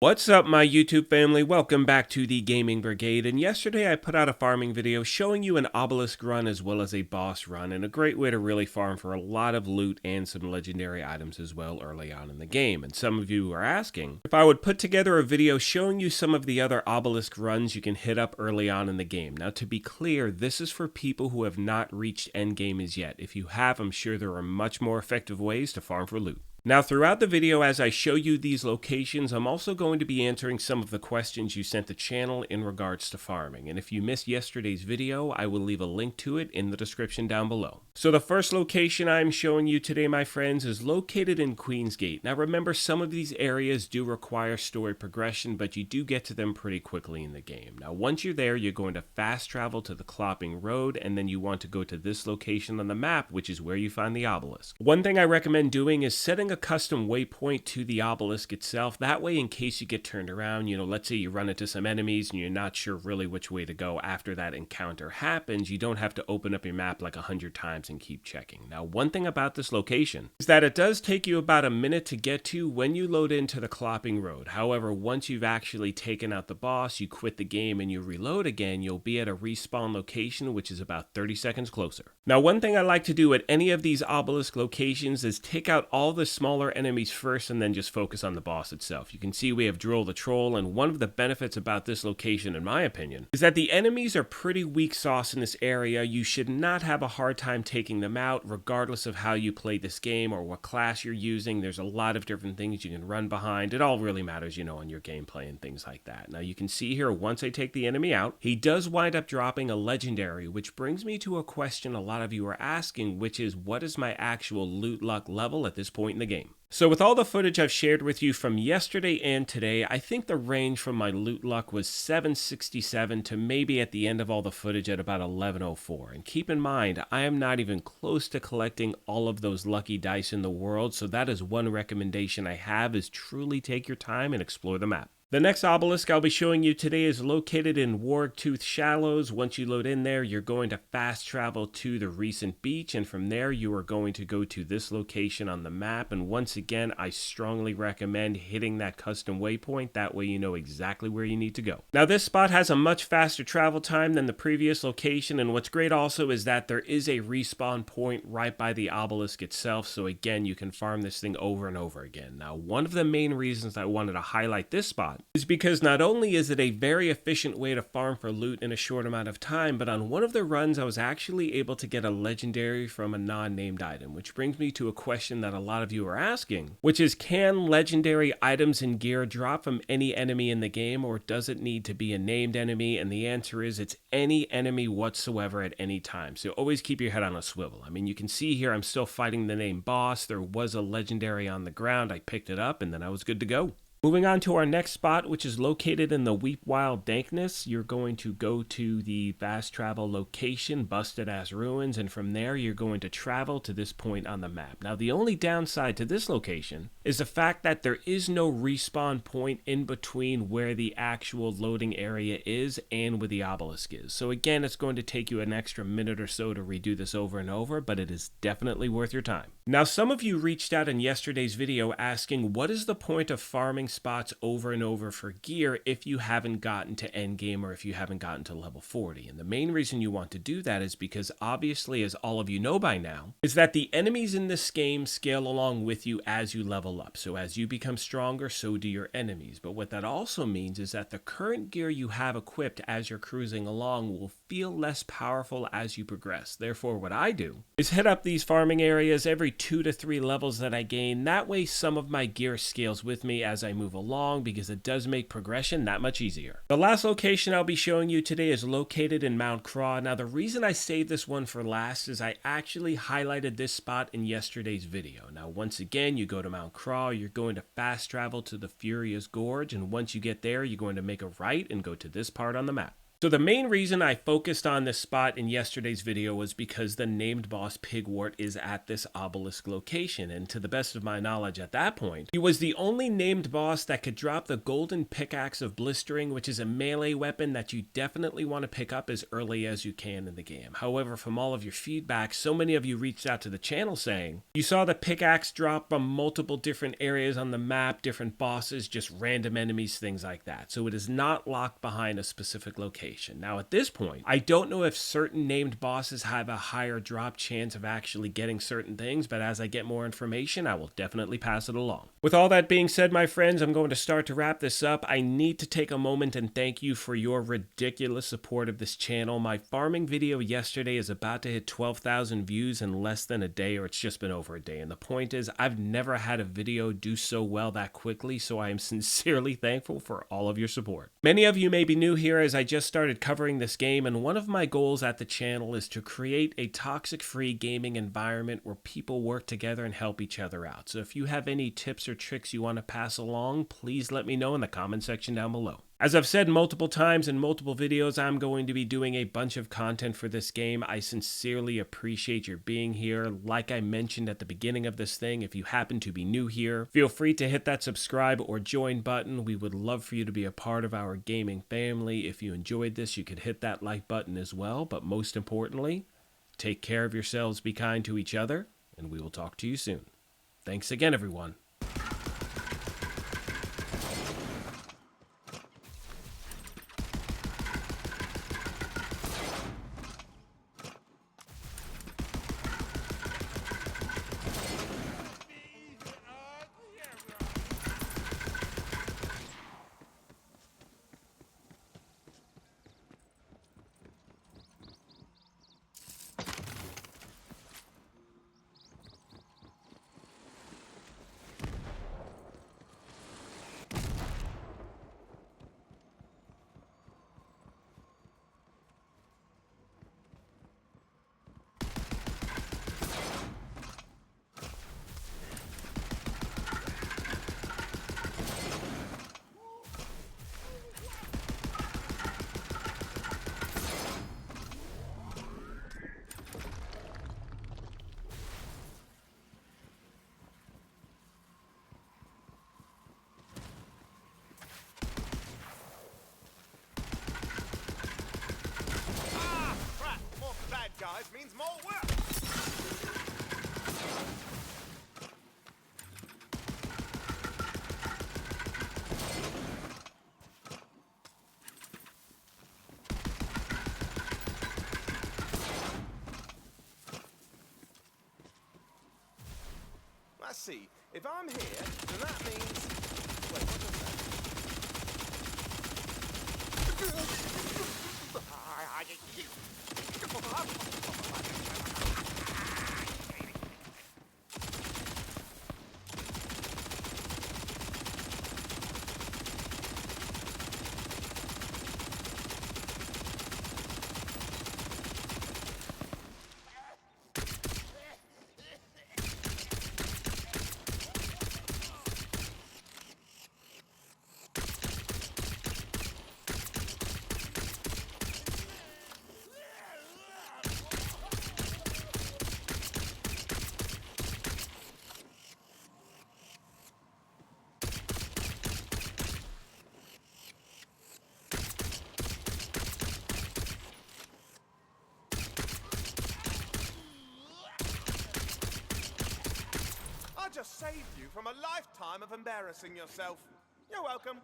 What's up, my YouTube family? Welcome back to the Gaming Brigade, and yesterday I put out a farming video showing you an obelisk run as well as a boss run, and a great way to really farm for a lot of loot and some legendary items as well early on in the game. And some of you are asking if I would put together a video showing you some of the other obelisk runs you can hit up early on in the game. Now, to be clear, this is for people who have not reached endgame as yet. If you have, I'm sure there are much more effective ways to farm for loot. Now, throughout the video, as I show you these locations, I'm also going to be answering some of the questions you sent the channel in regards to farming. And if you missed yesterday's video, I will leave a link to it in the description down below. So the first location I'm showing you today, my friends, is located in Queensgate. Now, remember, some of these areas do require story progression, but you do get to them pretty quickly in the game. Now, once you're there, you're going to fast travel to the Clopping Road, and then you want to go to this location on the map, which is where you find the obelisk. One thing I recommend doing is setting a custom waypoint to the obelisk itself. That way, in case you get turned around, let's say you run into some enemies and you're not sure really which way to go after that encounter happens, you don't have to open up your map like 100 times and keep checking. Now, one thing about this location is that it does take you about a minute to get to when you load into the Clopping Road. However, once you've actually taken out the boss, you quit the game and you reload again, you'll be at a respawn location, which is about 30 seconds closer. Now, one thing I like to do at any of these obelisk locations is take out all the smaller enemies first and then just focus on the boss itself. You can see we have Drill the Troll, and one of the benefits about this location, in my opinion, is that the enemies are pretty weak sauce in this area. You should not have a hard time taking them out, regardless of how you play this game or what class you're using. There's a lot of different things you can run behind. It all really matters, on your gameplay and things like that. Now, you can see here, once I take the enemy out, he does wind up dropping a legendary, which brings me to a question a lot of you are asking, which is, what is my actual loot luck level at this point in the game? So with all the footage I've shared with you from yesterday and today, I think the range from my loot luck was 767 to maybe at the end of all the footage at about 1104. And keep in mind, I am not even close to collecting all of those lucky dice in the world, so that is one recommendation I have, is truly take your time and explore the map. The next obelisk I'll be showing you today is located in WartoothShallows. Once you load in there, you're going to fast travel to the recent beach, and from there you are going to go to this location on the map. And once again, I strongly recommend hitting that custom waypoint. That way you know exactly where you need to go. Now, this spot has a much faster travel time than the previous location, and what's great also is that there is a respawn point right by the obelisk itself, so again, you can farm this thing over and over again. Now, one of the main reasons I wanted to highlight this spot is because not only is it a very efficient way to farm for loot in a short amount of time, but on one of the runs I was actually able to get a legendary from a non-named item, which brings me to a question that a lot of you are asking, which is, can legendary items and gear drop from any enemy in the game, or does it need to be a named enemy? And the answer is, it's any enemy whatsoever at any time. So always keep your head on a swivel. I mean, you can see here I'm still fighting the named boss. There was a legendary on the ground. I picked it up and then I was good to go. Moving on to our next spot, which is located in the Weep Wild Dankness, you're going to go to the fast travel location, Busted Ass Ruins, and from there you're going to travel to this point on the map. Now, the only downside to this location is the fact that there is no respawn point in between where the actual loading area is and where the obelisk is. So again, it's going to take you an extra minute or so to redo this over and over, but it is definitely worth your time. Now, some of you reached out in yesterday's video asking, what is the point of farming spots over and over for gear if you haven't gotten to endgame or if you haven't gotten to level 40? And the main reason you want to do that is because, obviously, as all of you know by now, is that the enemies in this game scale along with you as you level up. So as you become stronger, so do your enemies. But what that also means is that the current gear you have equipped as you're cruising along will feel less powerful as you progress. Therefore, what I do is hit up these farming areas every 2 to 3 levels that I gain. That way some of my gear scales with me as I move along, because it does make progression that much easier. The last location I'll be showing you today is located in Mount Craw. Now, the reason I saved this one for last is I actually highlighted this spot in yesterday's video. Now, once again, you go to Mount Craw, you're going to fast travel to the Furious Gorge, and once you get there, you're going to make a right and go to this part on the map. So the main reason I focused on this spot in yesterday's video was because the named boss Pigwort is at this obelisk location, and to the best of my knowledge at that point, he was the only named boss that could drop the golden pickaxe of blistering, which is a melee weapon that you definitely want to pick up as early as you can in the game. However, from all of your feedback, so many of you reached out to the channel saying you saw the pickaxe drop from multiple different areas on the map, different bosses, just random enemies, things like that. So it is not locked behind a specific location. Now at this point, I don't know if certain named bosses have a higher drop chance of actually getting certain things, but as I get more information, I will definitely pass it along. With all that being said, my friends, I'm going to start to wrap this up. I need to take a moment and thank you for your ridiculous support of this channel. My farming video yesterday is about to hit 12,000 views in less than a day, or it's just been over a day. And the point is, I've never had a video do so well that quickly, so I am sincerely thankful for all of your support. Many of you may be new here as I just started covering this game, and one of my goals at the channel is to create a toxic-free gaming environment where people work together and help each other out. So if you have any tips or tricks you want to pass along, please let me know in the comment section down below. As I've said multiple times in multiple videos, I'm going to be doing a bunch of content for this game. I sincerely appreciate your being here. Like I mentioned at the beginning of this thing, if you happen to be new here, feel free to hit that subscribe or join button. We would love for you to be a part of our gaming family. If you enjoyed this, you could hit that like button as well. But most importantly, take care of yourselves, be kind to each other, and we will talk to you soon. Thanks again, everyone. Guys means more work. Let's see. If I'm here, then that means. Wait, what does I just saved you from a lifetime of embarrassing yourself. You're welcome.